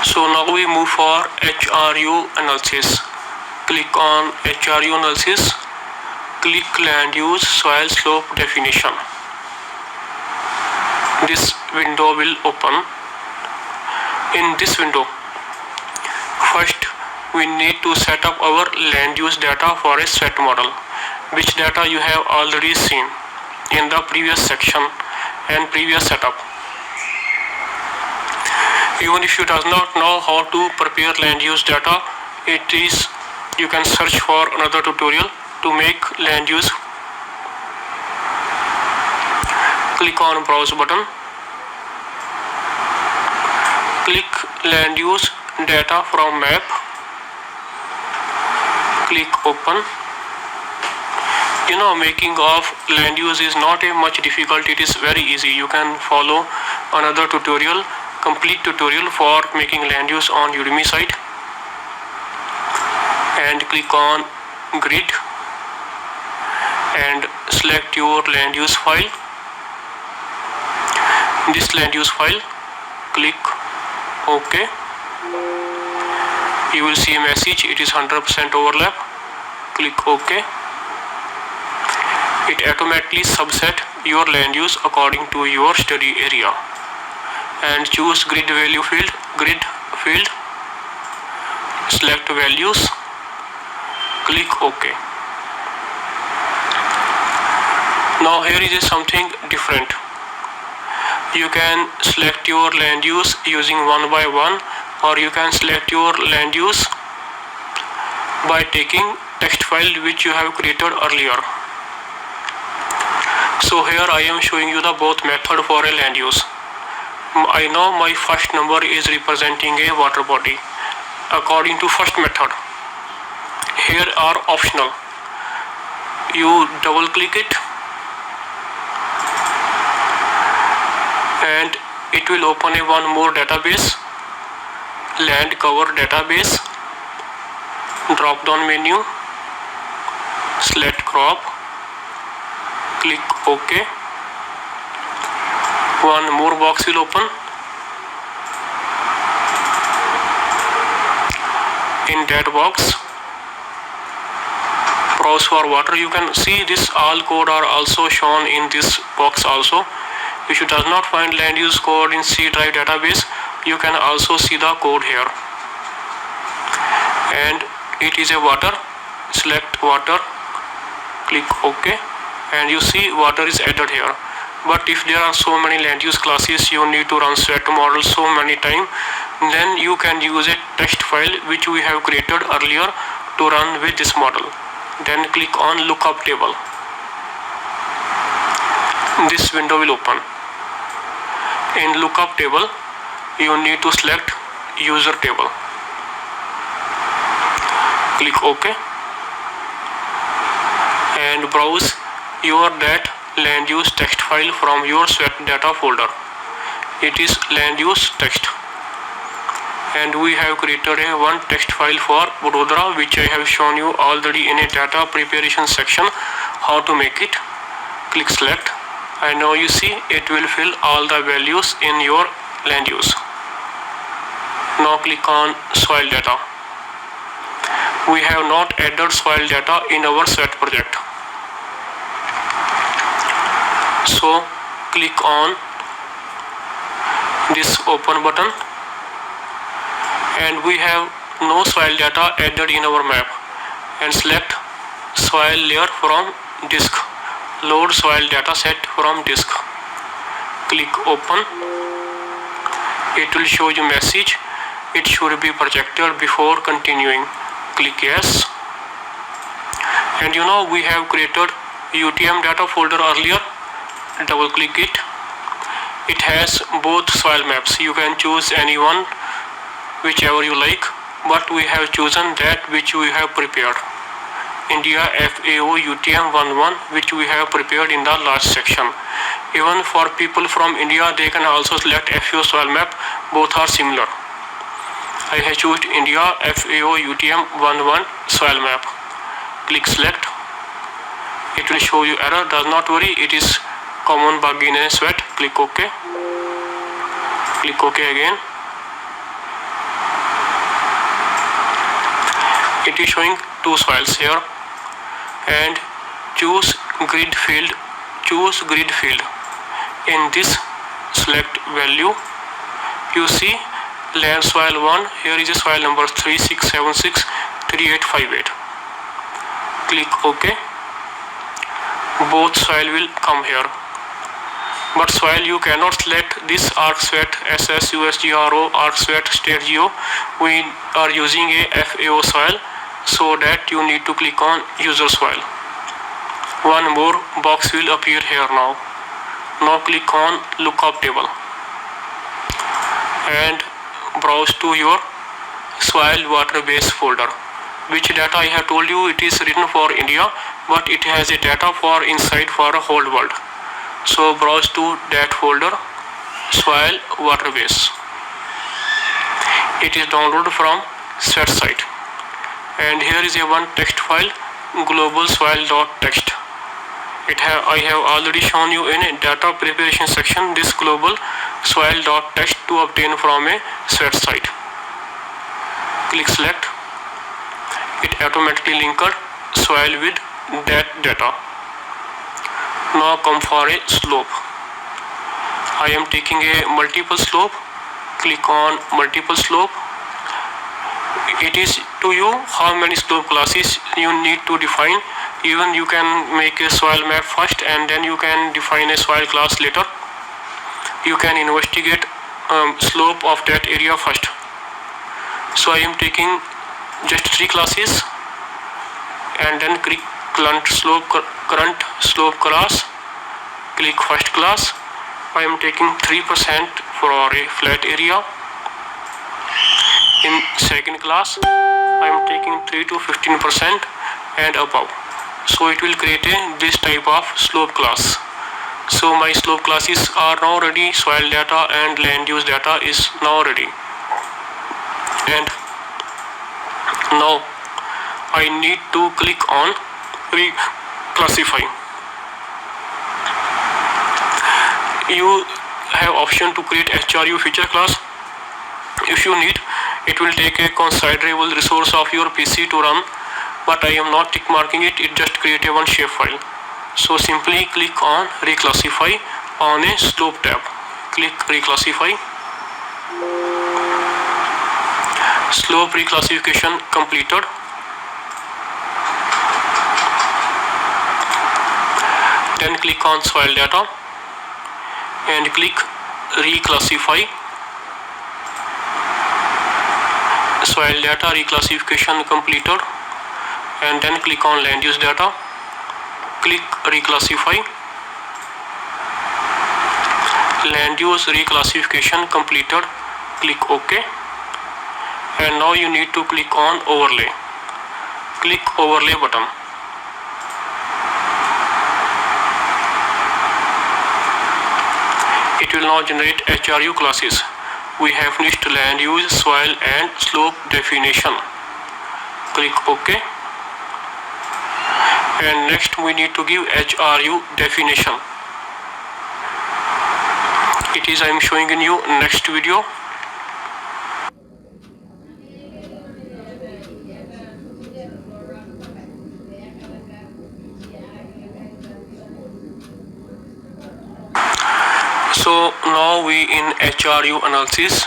So now we move for HRU analysis. Click on HRU analysis. Click land use soil slope definition. This window will open. In this window, first we need to set up our land use data for a SWOT model, which data you have already seen in the previous section and previous setup. Even if you does not know how to prepare land use data, you can search for another tutorial to make land use. Click on browse button. Click land use data from map. Click open. Making of land use is not a much difficult, it is very easy. You can follow another tutorial, complete tutorial for making land use on Udemy site, and click on grid and select your land use file. This land use file, click OK. You will see a message, it is 100% overlap. Click OK. It automatically subset your land use according to your study area, and choose grid value field. Select values. Click OK. Now here is something different. You can select your land use using one by one, or you can select your land use by taking text file which you have created earlier. So here I am showing you the both method for a land use. I know my first number is representing a water body. According to first method, here are optional. You double click it and it will open a one more database, land cover database. Drop down menu, select crop, click OK. One more box will open. In that box, browse for water. You can see this all code are also shown in this box also. If you does not find land use code in C drive database, you can also see the code here. And it is a water. Select water, click OK, and you see water is added here. But if there are so many land use classes, you need to run SWOT model so many times, then you can use a text file which we have created earlier to run with this model. Then click on lookup table. This window will open. In lookup table, you need to select user table. Click OK and browse your that land use text file from your SWOT data folder. It is land use text, and we have created a one text file for Vadodara, which I have shown you already in a data preparation section how to make it. Click select, and now you see it will fill all the values in your land use. Now click on soil data. We have not added soil data in our SWOT project. So click on this open button, and we have no soil data added in our map, and select soil layer from disk. Load soil data set from disk. Click open. It will show you message. It should be projected before continuing. Click yes. And we have created UTM data folder earlier. Double click it. It has both soil maps. You can choose any one, whichever you like, but we have chosen that which we have prepared. India FAO UTM 11, which we have prepared in the last section. Even for people from India, they can also select FAO soil map. Both are similar. I have chosen India FAO UTM 11 soil map. Click select. It will show you error. Does not worry, it is common bug in a SWOT. Click OK. Click OK again. It is showing two soils here, and choose grid field. Choose grid field. In this select value, you see land soil 1. Here is a soil number 36763858. Click OK. Both soil will come here. But soil you cannot select this ArcSweat SS USGRO ArcSweat State Geo. We are using a FAO soil, so that you need to click on user soil. One more box will appear here now. Now click on lookup table and browse to your soil water base folder. Which data I have told you, it is written for India, but it has a data for inside for a whole world. So browse to that folder, soil water base. It is downloaded from SWET site, and here is a one text file, global soil.txt. I have already shown you in a data preparation section this global soil.txt to obtain from a SWET site. Click select. It automatically linked soil with that data. Now come for a slope. I am taking a multiple slope. Click on multiple slope. It is to you how many slope classes you need to define. Even you can make a soil map first and then you can define a soil class later. You can investigate slope of that area first. So I am taking just 3 classes and then click current slope class. Click first class. I am taking 3% for a flat area. In second class I am taking 3 to 15% and above. So it will create this type of slope class. So my slope classes are now ready. Soil data and land use data is now ready. And now I need to click on reclassify. You have option to create HRU feature class. If you need, it will take a considerable resource of your PC to run, but I am not tick marking it. It just create a one shapefile. So simply click on reclassify on a slope tab. Click reclassify. Slope reclassification completed. Then click on soil data and click reclassify. Soil data reclassification completed, and then click on land use data. Click reclassify. Land use reclassification completed. Click OK. And now you need to click on overlay. Click overlay button. It will now generate HRU classes. We have finished land use, soil and slope definition. Click OK. And next we need to give HRU definition. It is I am showing in you next video. So now we in HRU analysis.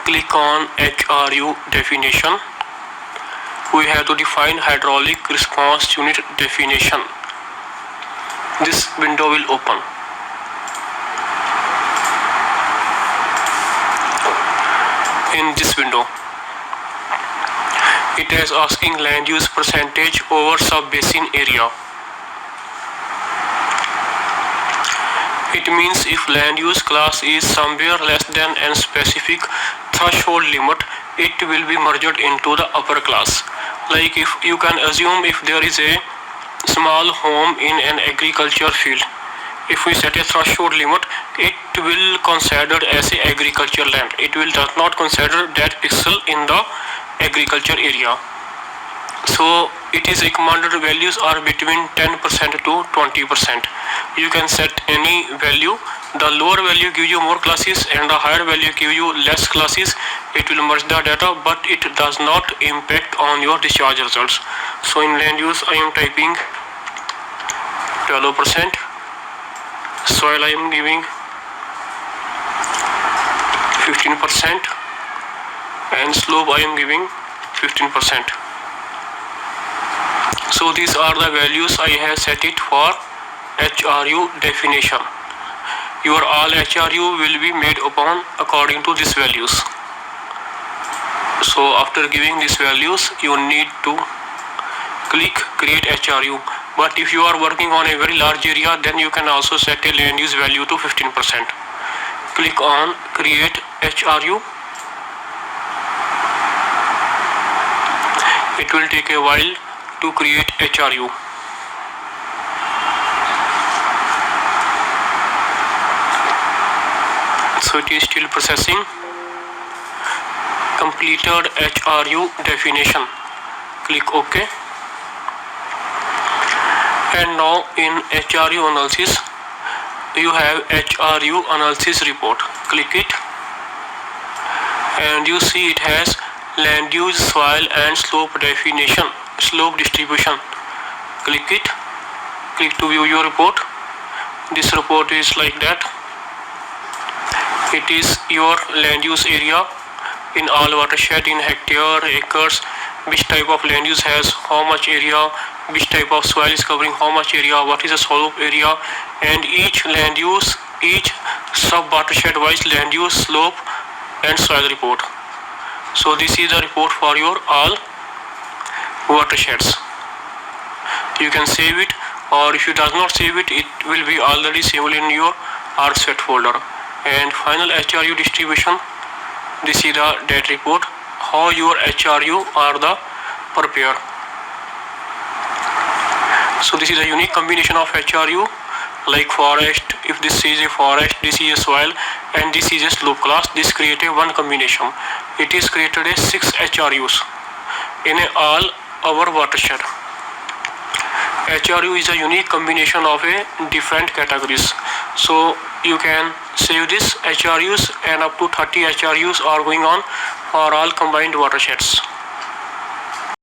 Click on HRU definition. We have to define hydraulic response unit definition. This window will open. In this window, it is asking land use percentage over sub-basin area. It means if land use class is somewhere less than a specific threshold limit, it will be merged into the upper class. Like if you can assume if there is a small home in an agriculture field, if we set a threshold limit, it will consider as a agriculture land. It will does not consider that pixel in the agriculture area. So it is recommended values are between 10% to 20%. You can set any value. The lower value give you more classes and the higher value give you less classes. It will merge the data, but it does not impact on your discharge results. So in land use I am typing 12%, soil I am giving 15%, and slope I am giving 15%. So these are the values I have set it for HRU definition. Your all HRU will be made upon according to these values. So after giving these values, you need to click create HRU. But if you are working on a very large area, then you can also set a land use value to 15%. Click on create HRU. It will take a while to create HRU. So it is still processing. Completed HRU definition. Click OK. And now in HRU analysis, you have HRU analysis report. Click it. And you see it has land use, soil and slope definition, slope distribution. Click it. Click to view your report. This report is like that. It is your land use area in all watershed, in hectare, acres, which type of land use has how much area, which type of soil is covering how much area, what is the slope area, and each land use, each sub watershed wise land use, slope and soil report. So this is the report for your all watersheds. You can save it, or if you does not save it, it will be already saved in your RSET folder. And final HRU distribution. This is the data report, how your HRU are the prepared. So this is a unique combination of HRU, like forest. If this is a forest, this is a soil, and this is a slope class. This created one combination. It is created as 6 HRUs in all our watershed. HRU is a unique combination of a different categories. So you can save this HRUs, and up to 30 HRUs are going on for all combined watersheds.